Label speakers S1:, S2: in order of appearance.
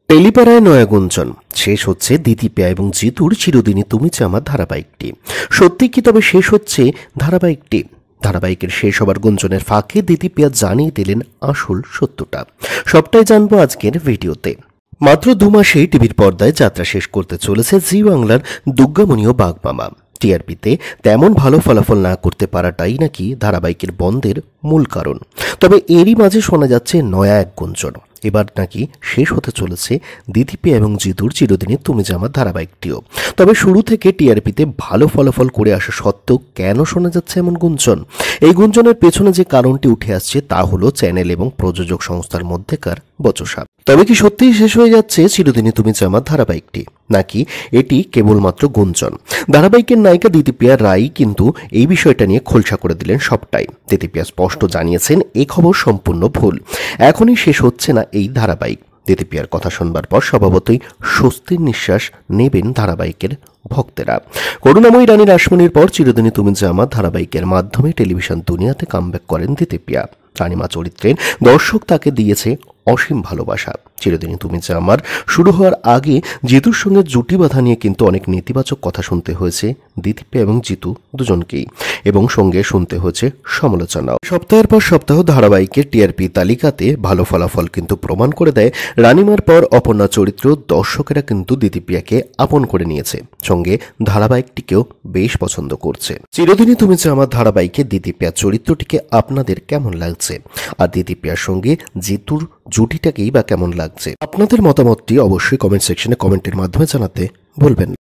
S1: টেলিপাড়ায় নয়া গুঞ্জন শেষ হচ্ছে দিতিপিয়া এবং জিতুর চিরদিনই তুমি যে আমার ধারাবাহিকটি। সত্যি কি তবে শেষ হচ্ছে ধারাবাহিকটি? ধারাবাহিকের শেষ হবার গুঞ্জনের ফাঁকে দিতিপিয়া জানিয়ে দিলেন আসল সত্যটা। সবটাই জানবো আজকের ভিডিওতে। মাত্র 2 মাসেই টিভির পর্দায় যাত্রা শেষ করতে চলেছে জি বাংলার দুর্গামণি ও বাঘমামা। টিআরপিতে তেমন ভালো ফলাফল না করতে পারাটাই নাকি ধারাবাহিকের বন্ধের মূল কারণ। তবে এরই মাঝে শোনা যাচ্ছে নয়া এক গুঞ্জন, এবার নাকি শেষ হতে চলেছে দিতিপিয়া এবং জিতুর চিরদিনই তুমি যে আমার ধারাবাহিকটিও। তবে শুরু থেকে টিআরপিতে ভালো ফলাফল করে আসা সত্ত্বেও কেন শোনা যাচ্ছে এমন গুঞ্জন? এই গুঞ্জনের পেছনে যে কারণটি উঠে আসছে তা হলো চ্যানেল এবং প্রযোজক সংস্থার মধ্যেকার বচসা। তবে কি সত্যিই শেষ হয়ে যাচ্ছে চিরদিনই তুমি যে আমার ধারাবাহিকটি, নাকি এটি কেবলমাত্র গুঞ্জন? ধারাবাহিকের নায়িকা দিতিপিয়া রায় কিন্তু এই বিষয়টা নিয়ে খোলসা করে দিলেন সবটাই। দিতিপিয়া স্পষ্ট জানিয়েছেন এই খবর সম্পূর্ণ ভুল, এখনই শেষ হচ্ছে না এই ধারাবাহিক। দিতিপিয়ার কথা শুনবার পর স্বভাবতই স্বস্তির নিঃশ্বাস নেবেন ধারাবাহিকের ভক্তেরা। করুণাময়ী রানী রাসমণির পর চিরদিনই তুমি যে আমার ধারাবাহিকের মাধ্যমে টেলিভিশন দুনিয়াতে কামব্যাক করেন দিতিপিয়া। রানীমা চরিত্রের দর্শক তাকে দিয়েছে অসীম ভালোবাসা। চিরদিনই তুমি যে আমার শুরু হওয়ার আগে জিতুর সঙ্গে জুটি বাঁধা নিয়ে কিন্তু অনেক নেতিবাচক কথা শুনতে হয়েছে দিতিপিয়া এবং জিতু দুজনকেই, এবং সঙ্গে শুনতে হয়েছে সমালোচনাও। সপ্তাহের পর সপ্তাহ ধারাবাহিকের টিআরপি তালিকাতে ভালো ফলাফল কিন্তু প্রমাণ করে দেয় রানীমার পর অপর্ণা চরিত্র দর্শকেরা কিন্তু দিতিপিয়াকে আপন করে নিয়েছে, সঙ্গে ধারাবাহিকটিকেও বেশ পছন্দ করছে। চিরদিনই তুমি যে আমার ধারাবাহিকে দিতিপিয়া চরিত্রটিকে আপনাদের কেমন লাগছে, আর দিতিপিয়ার সঙ্গে জিতুর জুটিটাকেই বা কেমন লাগছে? আপনাদের মতামতটি অবশ্যই কমেন্ট সেকশনে কমেন্টের মাধ্যমে জানাতে ভুলবেন না।